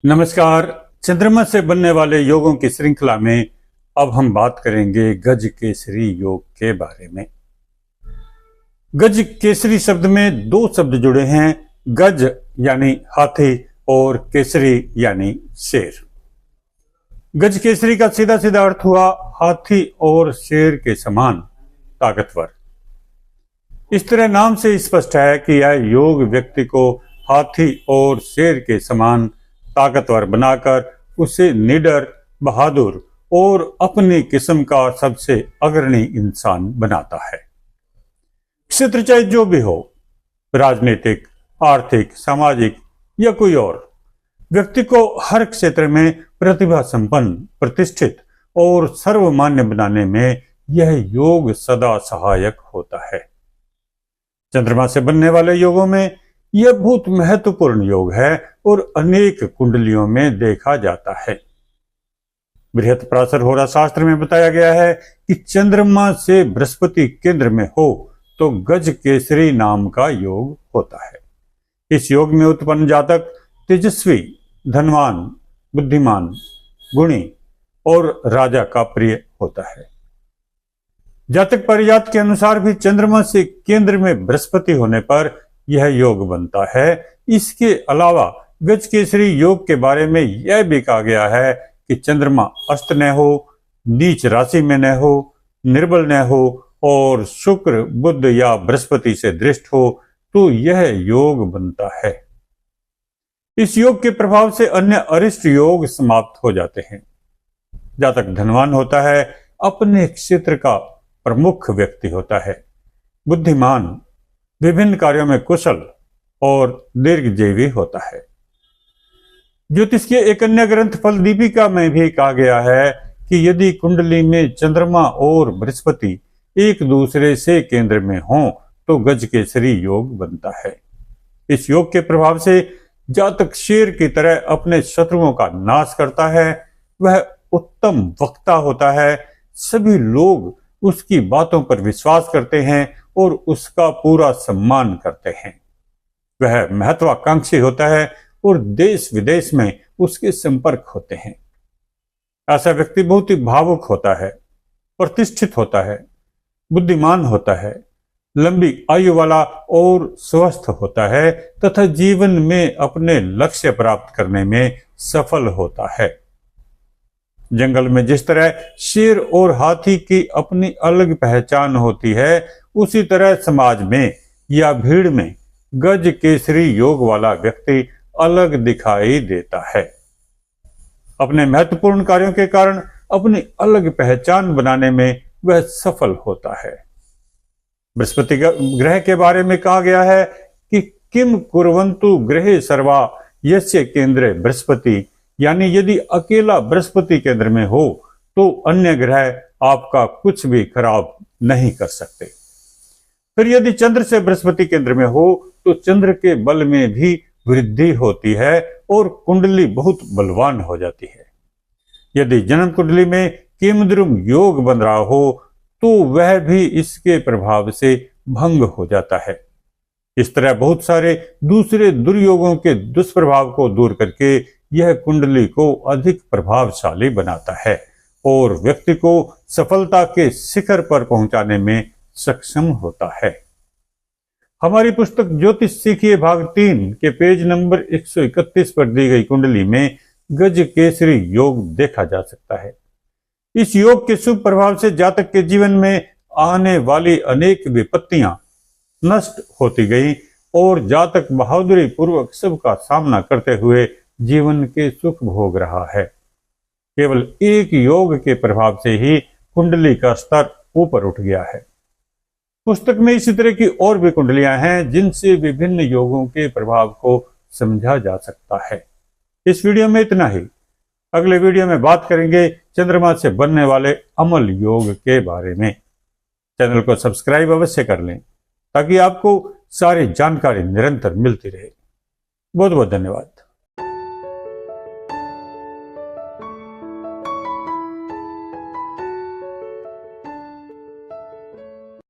नमस्कार। चंद्रमा से बनने वाले योगों की श्रृंखला में अब हम बात करेंगे गज केसरी योग के बारे में। गज केसरी शब्द में दो शब्द जुड़े हैं, गज यानी हाथी और केसरी यानी शेर। गज केसरी का सीधा सीधा अर्थ हुआ हाथी और शेर के समान ताकतवर। इस तरह नाम से स्पष्ट है कि यह योग व्यक्ति को हाथी और शेर के समान ताकतवर बनाकर उसे निडर, बहादुर और अपनी किस्म का सबसे अग्रणी इंसान बनाता है। क्षेत्र चाहे जो भी हो, राजनीतिक, आर्थिक, सामाजिक या कोई और, व्यक्ति को हर क्षेत्र में प्रतिभा संपन्न, प्रतिष्ठित और सर्वमान्य बनाने में यह योग सदा सहायक होता है। चंद्रमा से बनने वाले योगों में यह बहुत महत्वपूर्ण योग है और अनेक कुंडलियों में देखा जाता है। बृहत्पराशर होरा शास्त्र में बताया गया है कि चंद्रमा से बृहस्पति केंद्र में हो तो गज केसरी नाम का योग होता है। इस योग में उत्पन्न जातक तेजस्वी, धनवान, बुद्धिमान, गुणी और राजा का प्रिय होता है। जातक परिजात के अनुसार भी चंद्रमा से केंद्र में बृहस्पति होने पर यह योग बनता है। इसके अलावा गज केसरी योग के बारे में यह भी कहा गया है कि चंद्रमा अस्त न हो, नीच राशि में न हो, निर्बल न हो और शुक्र, बुध या बृहस्पति से दृष्ट हो तो यह योग बनता है। इस योग के प्रभाव से अन्य अरिष्ट योग समाप्त हो जाते हैं। जातक धनवान होता है, अपने क्षेत्र का प्रमुख व्यक्ति होता है, बुद्धिमान, विभिन्न कार्यों में कुशल और दीर्घजीवी होता है। ज्योतिष के एक अन्य ग्रंथ फल दीपिका में भी कहा गया है कि यदि कुंडली में चंद्रमा और बृहस्पति एक दूसरे से केंद्र में हों तो गज केसरी योग बनता है। इस योग के प्रभाव से जातक शेर की तरह अपने शत्रुओं का नाश करता है। वह उत्तम वक्ता होता है, सभी लोग उसकी बातों पर विश्वास करते हैं और उसका पूरा सम्मान करते हैं। वह महत्वाकांक्षी होता है और देश विदेश में उसके संपर्क होते हैं। ऐसा व्यक्ति बहुत ही भावुक होता है, प्रतिष्ठित होता है, बुद्धिमान होता है, लंबी आयु वाला और स्वस्थ होता है तथा जीवन में अपने लक्ष्य प्राप्त करने में सफल होता है। जंगल में जिस तरह शेर और हाथी की अपनी अलग पहचान होती है, उसी तरह समाज में या भीड़ में गज केसरी योग वाला व्यक्ति अलग दिखाई देता है। अपने महत्वपूर्ण कार्यों के कारण अपनी अलग पहचान बनाने में वह सफल होता है। बृहस्पति ग्रह के बारे में कहा गया है कि किम कुर्वन्तु ग्रहे सर्वा यस्य केंद्रे बृहस्पति, यानी यदि अकेला बृहस्पति केंद्र में हो तो अन्य ग्रह आपका कुछ भी खराब नहीं कर सकते। फिर यदि चंद्र से बृहस्पति केंद्र में हो तो चंद्र के बल में भी वृद्धि होती है और कुंडली बहुत बलवान हो जाती है। यदि जन्म कुंडली में केमद्रुम योग बन रहा हो तो वह भी इसके प्रभाव से भंग हो जाता है। इस तरह बहुत सारे दूसरे दुर्योगों के दुष्प्रभाव को दूर करके यह कुंडली को अधिक प्रभावशाली बनाता है और व्यक्ति को सफलता के शिखर पर पहुंचाने में सक्षम होता है। हमारी पुस्तक ज्योतिष सीखिए भाग 3 के पेज नंबर 131 पर दी गई कुंडली में गज केसरी योग देखा जा सकता है। इस योग के शुभ प्रभाव से जातक के जीवन में आने वाली अनेक विपत्तियां नष्ट होती गई और जातक बहादुरी पूर्वक सबका सामना करते हुए जीवन के सुख भोग रहा है। केवल एक योग के प्रभाव से ही कुंडली का स्तर ऊपर उठ गया है। पुस्तक में इसी तरह की और भी कुंडलियां हैं जिनसे विभिन्न योगों के प्रभाव को समझा जा सकता है। इस वीडियो में इतना ही। अगले वीडियो में बात करेंगे चंद्रमा से बनने वाले अमल योग के बारे में। चैनल को सब्सक्राइब अवश्य कर लें ताकि आपको सारी जानकारी निरंतर मिलती रहे। बहुत बहुत धन्यवाद।